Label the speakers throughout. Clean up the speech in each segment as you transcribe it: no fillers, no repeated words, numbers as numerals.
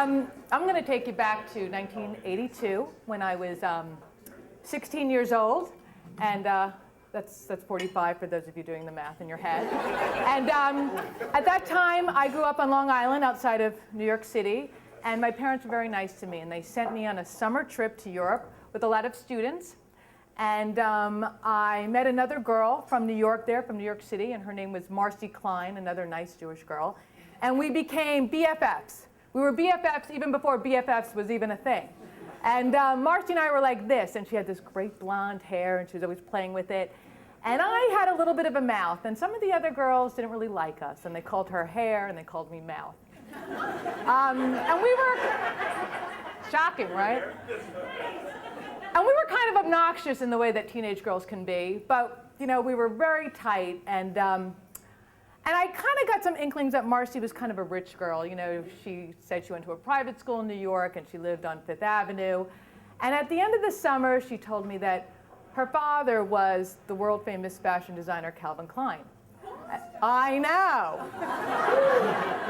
Speaker 1: I'm going to take you back to 1982 when I was 16 years old, and that's 45 for those of you doing the math in your head. And at that time, I grew up on Long Island outside of New York City, and my parents were very nice to me, and they sent me on a summer trip to Europe with a lot of students. And I met another girl from New York there, from New York City, and her name was Marcy Klein, another nice Jewish girl. And we became BFFs. We were BFFs even before BFFs was even a thing. And Marcy and I were like this, and she had this great blonde hair, and she was always playing with it. And I had a little bit of a mouth, and some of the other girls didn't really like us, and they called her hair, and they called me mouth. And we were, shocking, right? And we were kind of obnoxious in the way that teenage girls can be, but you know, we were very tight, and I kind of got some inklings that Marcy was kind of a rich girl. You know, she said she went to a private school in New York, and she lived on Fifth Avenue. And at the end of the summer, she told me that her father was the world-famous fashion designer Calvin Klein. I know.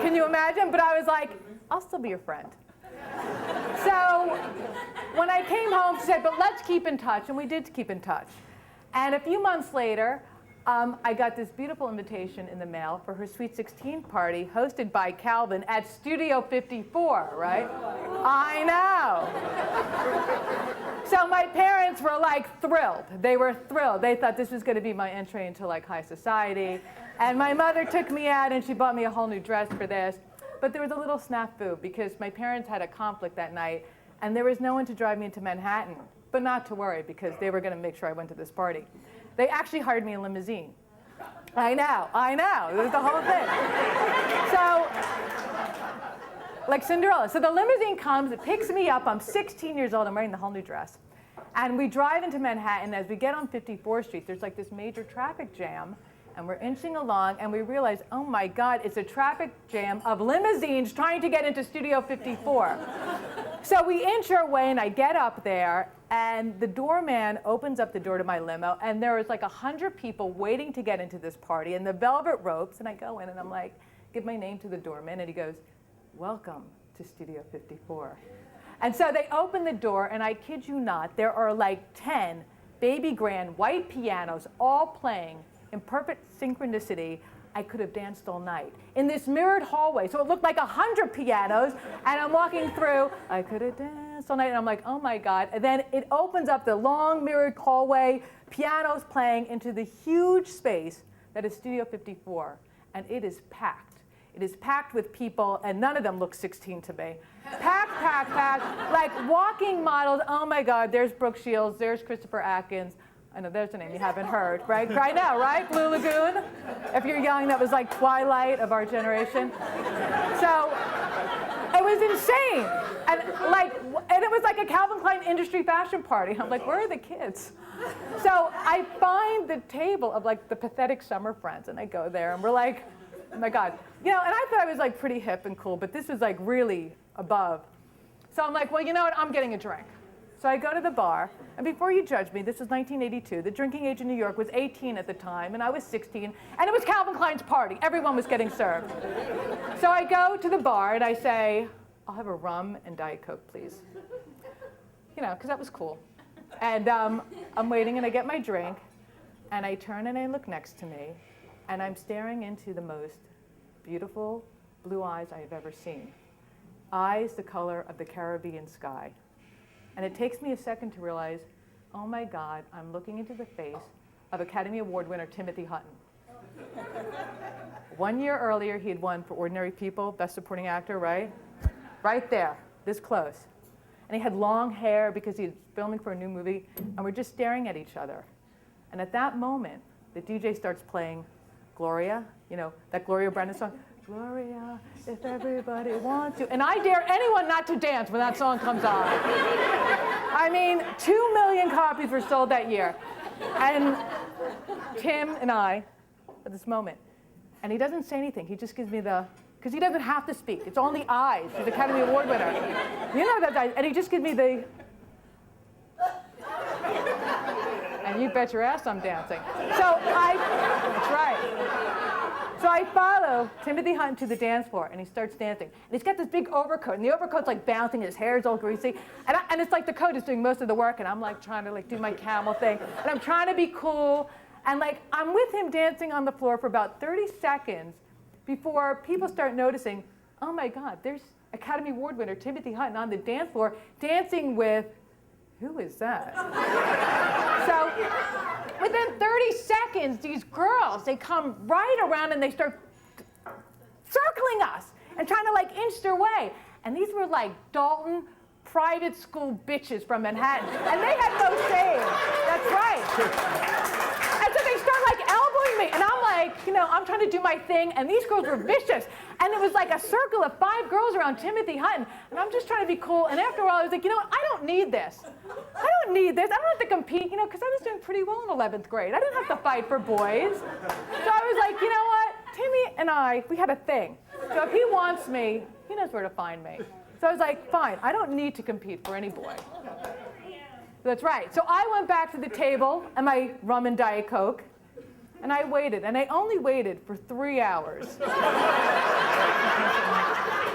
Speaker 1: Can you imagine? But I was like, I'll still be your friend. So when I came home, she said, but let's keep in touch. And we did keep in touch. And a few months later, I got this beautiful invitation in the mail for her Sweet 16 party hosted by Calvin at Studio 54, right? I know. So my parents were like thrilled. They were thrilled. They thought this was going to be my entry into like high society. And my mother took me out and she bought me a whole new dress for this. But there was a little snafu because my parents had a conflict that night and there was no one to drive me into Manhattan. But not to worry because they were going to make sure I went to this party. They actually hired me a limousine. I know. It was the whole thing. So, like Cinderella. So the limousine comes, it picks me up. I'm 16 years old. I'm wearing the whole new dress. And we drive into Manhattan. As we get on 54th Street, there's like this major traffic jam. And we're inching along, and we realize, oh my God, it's a traffic jam of limousines trying to get into Studio 54. So we inch our way, and I get up there, and the doorman opens up the door to my limo, and there was like 100 people waiting to get into this party, and the velvet ropes, and I go in, and I'm like, give my name to the doorman, and he goes, welcome to Studio 54. And so they open the door, and I kid you not, there are like 10 baby grand white pianos all playing in perfect synchronicity. I could have danced all night in this mirrored hallway. So it looked like 100 pianos, and I'm walking through, I could have danced all night, and I'm like, oh my God. And then it opens up the long mirrored hallway, pianos playing into the huge space that is Studio 54, and it is packed. It is packed with people, and none of them look 16 to me. Packed, like walking models. Oh my God, there's Brooke Shields, there's Christopher Atkins. I know there's a name you haven't heard, right? I know, right? Blue Lagoon. If you're young, that was like Twilight of our generation. So it was insane. And it was like a Calvin Klein industry fashion party. I'm like, where are the kids? So I find the table of like the pathetic summer friends, and I go there, and we're like, oh my God. You know, and I thought I was like pretty hip and cool, but this was like really above. So I'm like, well, you know what? I'm getting a drink. So I go to the bar, and before you judge me, this was 1982. The drinking age in New York was 18 at the time, and I was 16, and it was Calvin Klein's party. Everyone was getting served. So I go to the bar, and I say, I'll have a rum and Diet Coke, please. You know, because that was cool. And I'm waiting, and I get my drink, and I turn and I look next to me, and I'm staring into the most beautiful blue eyes I have ever seen. Eyes the color of the Caribbean sky. And it takes me a second to realize, oh my God, I'm looking into the face of Academy Award winner Timothy Hutton. 1 year earlier, he had won for Ordinary People, Best Supporting Actor, right? Right there, this close. And he had long hair because he was filming for a new movie, and we're just staring at each other. And at that moment, the DJ starts playing Gloria, you know, that Gloria Brandon song, Gloria, if everybody wants you. And I dare anyone not to dance when that song comes on. I mean, 2 million copies were sold that year. And Tim and I, at this moment, and he doesn't say anything. He just gives me because he doesn't have to speak. It's only eyes. He's Academy Award winner. You know that guy. And he just gives me the, and you bet your ass I'm dancing. So that's right. So I follow Timothy Hutton to the dance floor, and he starts dancing. And he's got this big overcoat, and the overcoat's like bouncing, his hair's all greasy. And it's like the coat is doing most of the work, and I'm like trying to like do my camel thing. And I'm trying to be cool. And like I'm with him dancing on the floor for about 30 seconds before people start noticing, oh my God, there's Academy Award winner Timothy Hutton on the dance floor dancing with, who is that? So within 30 seconds, these girls, they come right around and they start circling us and trying to like inch their way. And these were like Dalton private school bitches from Manhattan. And they had no shame. That's right. And so they start like elbowing me. And I'm like, I'm trying to do my thing. And these girls were vicious. And it was like a circle of 5 girls around Timothy Hutton. And I'm just trying to be cool. And after a while, I was like, what? I don't need this. I don't need this. I don't have to compete, because I was doing pretty well in 11th grade. I didn't have to fight for boys. So I was like, you know what? Timmy and I, we had a thing. So if he wants me, he knows where to find me. So I was like, fine, I don't need to compete for any boy. That's right. So I went back to the table and my rum and Diet Coke, and I waited. And I only waited for 3 hours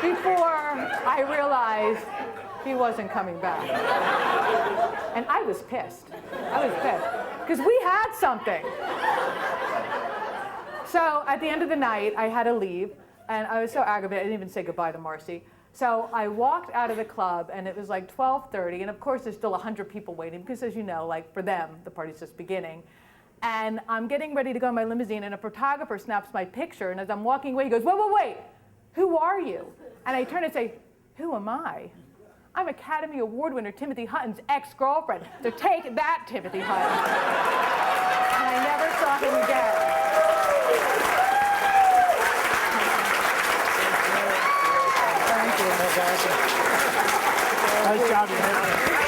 Speaker 1: before I realized he wasn't coming back. And I was pissed. I was pissed. Because we had something. So at the end of the night, I had to leave. And I was so aggravated, I didn't even say goodbye to Marcy. So I walked out of the club, and it was like 12:30. And of course, there's still 100 people waiting, because as you know, like for them, the party's just beginning. And I'm getting ready to go in my limousine, and a photographer snaps my picture. And as I'm walking away, he goes, wait, wait, wait. Who are you? And I turn and say, who am I? I'm Academy Award winner Timothy Hutton's ex-girlfriend. So take that, Timothy Hutton. And I never saw him again.
Speaker 2: Nice job, man.